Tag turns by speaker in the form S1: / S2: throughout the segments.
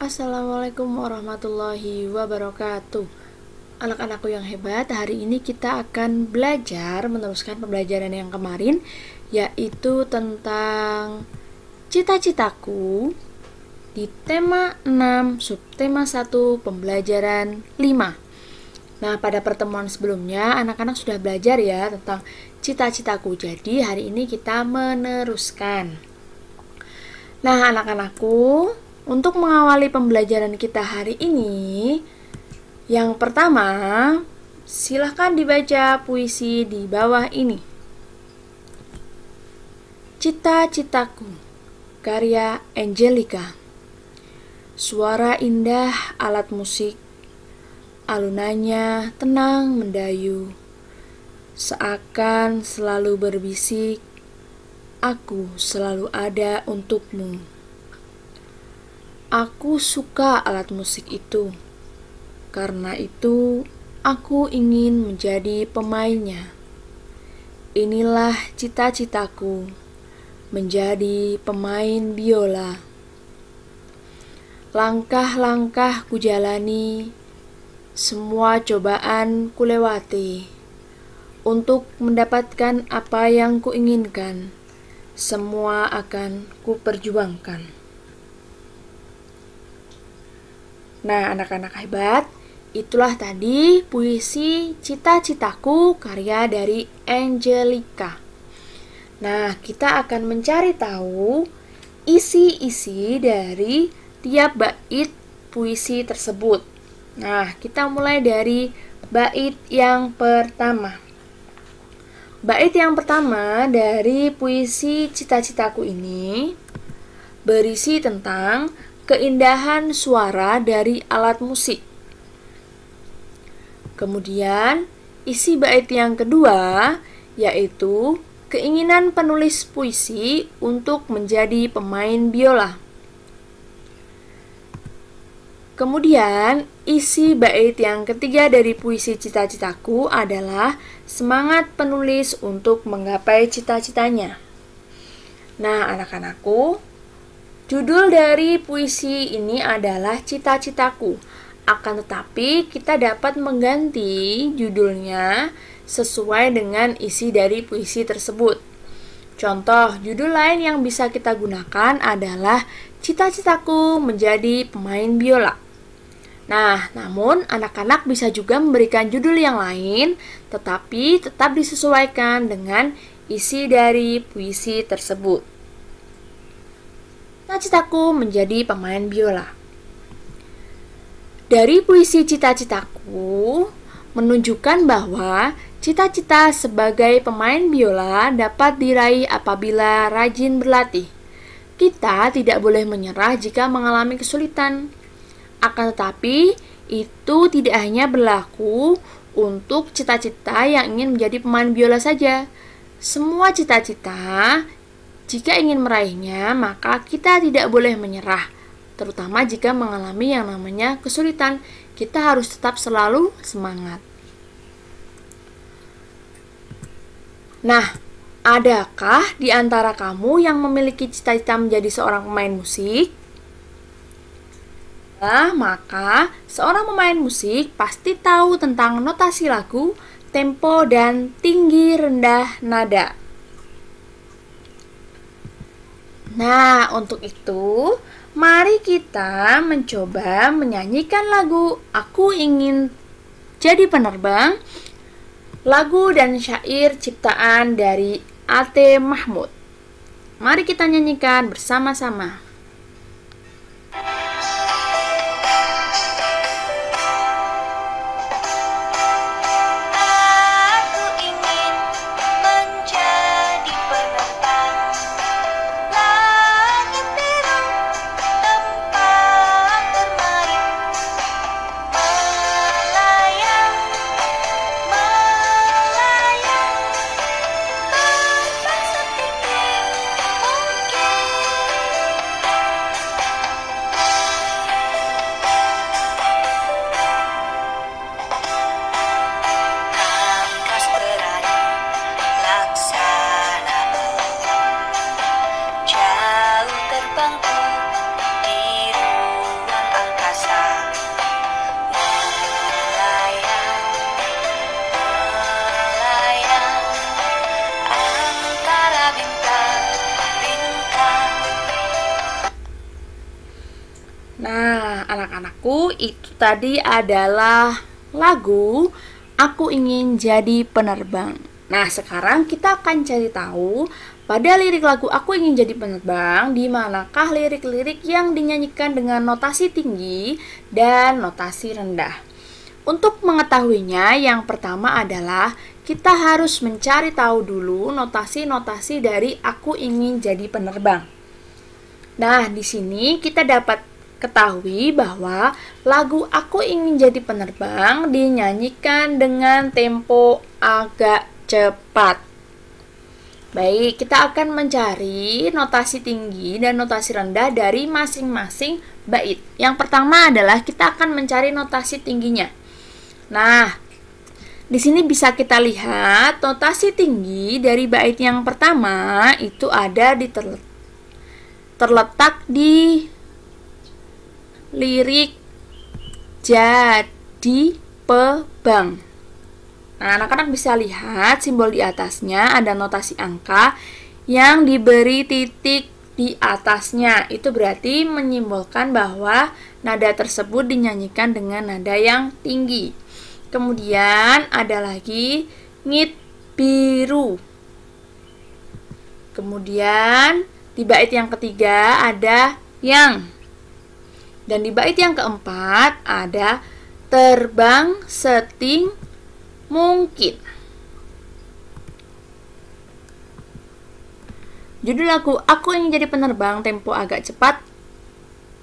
S1: Assalamualaikum warahmatullahi wabarakatuh. Anak-anakku yang hebat, hari ini kita akan belajar meneruskan pembelajaran yang kemarin, yaitu tentang cita-citaku di tema 6, subtema 1, pembelajaran 5. Nah, pada pertemuan sebelumnya anak-anak sudah belajar ya tentang cita-citaku. Jadi hari ini kita meneruskan. Nah, anak-anakku, untuk mengawali pembelajaran kita hari ini, yang pertama, silahkan dibaca puisi di bawah ini. Cita-citaku, karya Angelica. Suara indah alat musik, alunannya tenang mendayu, seakan selalu berbisik, aku selalu ada untukmu. Aku suka alat musik itu. Karena itu, aku ingin menjadi pemainnya. Inilah cita-citaku, menjadi pemain biola. Langkah-langkah kujalani, semua cobaan kulewati. Untuk mendapatkan apa yang kuinginkan, semua akan kuperjuangkan. Nah, anak-anak hebat, itulah tadi puisi Cita-citaku karya dari Angelica. Nah, kita akan mencari tahu isi-isi dari tiap bait puisi tersebut. Nah, kita mulai dari bait yang pertama. Bait yang pertama dari puisi Cita-citaku ini berisi tentang keindahan suara dari alat musik. Kemudian, isi bait yang kedua yaitu keinginan penulis puisi untuk menjadi pemain biola. Kemudian, isi bait yang ketiga dari puisi Cita-citaku adalah semangat penulis untuk menggapai cita-citanya. Nah, anak-anakku, judul dari puisi ini adalah Cita-citaku. Akan tetapi, kita dapat mengganti judulnya sesuai dengan isi dari puisi tersebut. Contoh, judul lain yang bisa kita gunakan adalah Cita-citaku menjadi pemain biola. Nah, namun anak-anak bisa juga memberikan judul yang lain, tetapi tetap disesuaikan dengan isi dari puisi tersebut. Cita-citaku menjadi pemain biola. Dari puisi Cita-citaku menunjukkan bahwa cita-cita sebagai pemain biola dapat diraih apabila rajin berlatih. Kita tidak boleh menyerah jika mengalami kesulitan. Akan tetapi, itu tidak hanya berlaku untuk cita-cita yang ingin menjadi pemain biola saja. Semua cita-cita, jika ingin meraihnya, maka kita tidak boleh menyerah, terutama jika mengalami yang namanya kesulitan. Kita harus tetap selalu semangat. Nah, adakah di antara kamu yang memiliki cita-cita menjadi seorang pemain musik? Nah, maka seorang pemain musik pasti tahu tentang notasi lagu, tempo, dan tinggi rendah nada. Nah, untuk itu, mari kita mencoba menyanyikan lagu Aku Ingin Jadi Penerbang, lagu dan syair ciptaan dari A.T. Mahmud. Mari kita nyanyikan bersama-sama. Nah, anak-anakku, itu tadi adalah lagu Aku Ingin Jadi Penerbang. Nah, sekarang kita akan cari tahu pada lirik lagu Aku Ingin Jadi Penerbang, di manakah lirik-lirik yang dinyanyikan dengan notasi tinggi dan notasi rendah. Untuk mengetahuinya, yang pertama adalah kita harus mencari tahu dulu notasi-notasi dari Aku Ingin Jadi Penerbang. Nah, di sini kita dapat ketahui bahwa lagu Aku Ingin Jadi Penerbang dinyanyikan dengan tempo agak cepat. Baik, kita akan mencari notasi tinggi dan notasi rendah dari masing-masing bait. Yang pertama adalah kita akan mencari notasi tingginya. Nah, di sini bisa kita lihat notasi tinggi dari bait yang pertama itu ada di terletak di lirik jadi pebang. Nah, anak-anak bisa lihat simbol di atasnya ada notasi angka yang diberi titik di atasnya. Itu berarti menyimbolkan bahwa nada tersebut dinyanyikan dengan nada yang tinggi. Kemudian ada lagi ngit biru. Kemudian di bait yang ketiga ada yang. Dan di bait yang keempat ada terbang seting mungkin. Judul lagu Aku Ingin Jadi Penerbang tempo agak cepat.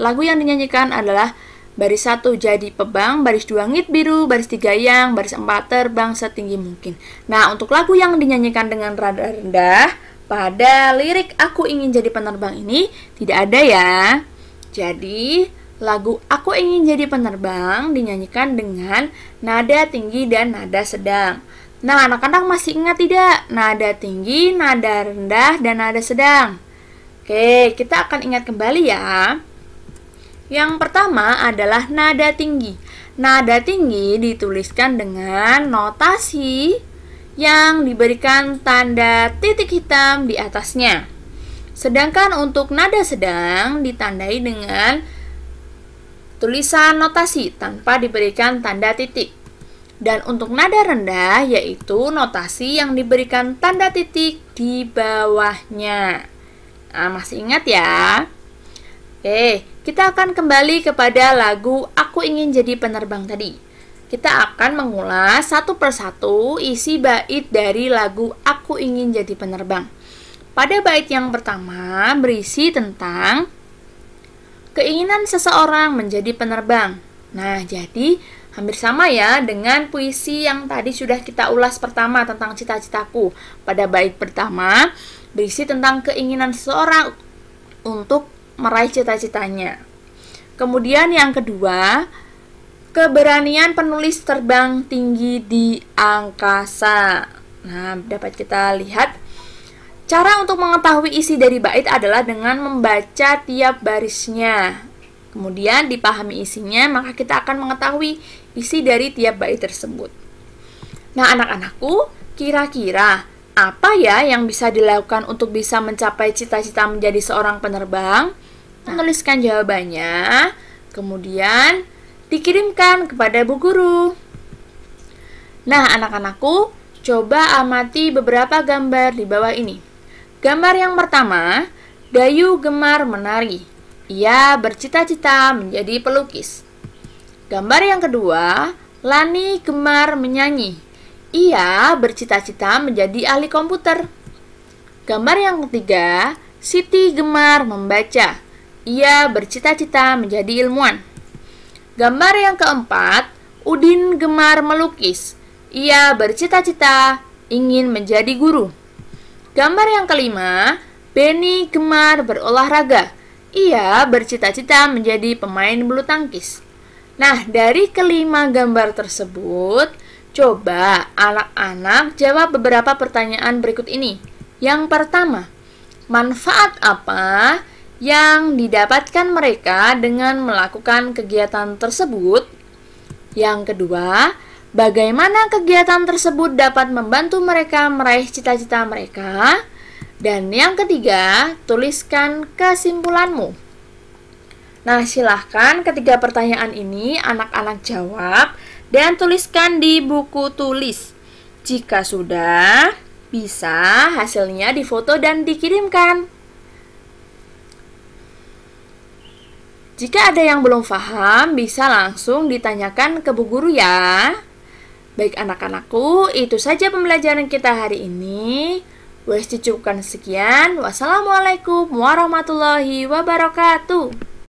S1: Lagu yang dinyanyikan adalah baris 1 jadi pebang, baris 2 ngit biru, baris 3 yang, baris 4 terbang setinggi mungkin. Nah, untuk lagu yang dinyanyikan dengan nada rendah pada lirik Aku Ingin Jadi Penerbang ini tidak ada ya. Jadi lagu Aku Ingin Jadi Penerbang dinyanyikan dengan nada tinggi dan nada sedang. Nah, anak-anak masih ingat tidak? Nada tinggi, nada rendah, dan nada sedang. Oke, kita akan ingat kembali ya. Yang pertama adalah nada tinggi. Nada tinggi dituliskan dengan notasi yang diberikan tanda titik hitam di atasnya. Sedangkan untuk nada sedang ditandai dengan tulisan notasi tanpa diberikan tanda titik. Dan untuk nada rendah yaitu notasi yang diberikan tanda titik di bawahnya. Nah, masih ingat ya? Oke, kita akan kembali kepada lagu Aku Ingin Jadi Penerbang tadi. Kita akan mengulas satu persatu isi bait dari lagu Aku Ingin Jadi Penerbang. Pada bait yang pertama berisi tentang keinginan seseorang menjadi penerbang. Nah, jadi hampir sama ya dengan puisi yang tadi sudah kita ulas pertama tentang cita-citaku. Pada bait pertama berisi tentang keinginan seseorang untuk meraih cita-citanya. Kemudian yang kedua, keberanian penulis terbang tinggi di angkasa. Nah, dapat kita lihat cara untuk mengetahui isi dari bait adalah dengan membaca tiap barisnya. Kemudian dipahami isinya, maka kita akan mengetahui isi dari tiap bait tersebut. Nah, anak-anakku, kira-kira apa ya yang bisa dilakukan untuk bisa mencapai cita-cita menjadi seorang penerbang? Tuliskan jawabannya, kemudian dikirimkan kepada Bu Guru. Nah, anak-anakku, coba amati beberapa gambar di bawah ini. Gambar yang pertama, Dayu gemar menari. Ia bercita-cita menjadi pelukis. Gambar yang kedua, Lani gemar menyanyi. Ia bercita-cita menjadi ahli komputer. Gambar yang ketiga, Siti gemar membaca. Ia bercita-cita menjadi ilmuwan. Gambar yang keempat, Udin gemar melukis. Ia bercita-cita ingin menjadi guru. Gambar yang kelima, Beni gemar berolahraga. Ia bercita-cita menjadi pemain bulu tangkis. Nah, dari kelima gambar tersebut, coba anak-anak jawab beberapa pertanyaan berikut ini. Yang pertama, manfaat apa yang didapatkan mereka dengan melakukan kegiatan tersebut? Yang kedua, bagaimana kegiatan tersebut dapat membantu mereka meraih cita-cita mereka? Dan yang ketiga, tuliskan kesimpulanmu. Nah, silahkan ketiga pertanyaan ini anak-anak jawab dan tuliskan di buku tulis. Jika sudah, bisa hasilnya difoto dan dikirimkan. Jika ada yang belum paham, bisa langsung ditanyakan ke Bu Guru ya. Baik anak-anakku, itu saja pembelajaran kita hari ini. Wes dicukupkan sekian. Wassalamualaikum warahmatullahi wabarakatuh.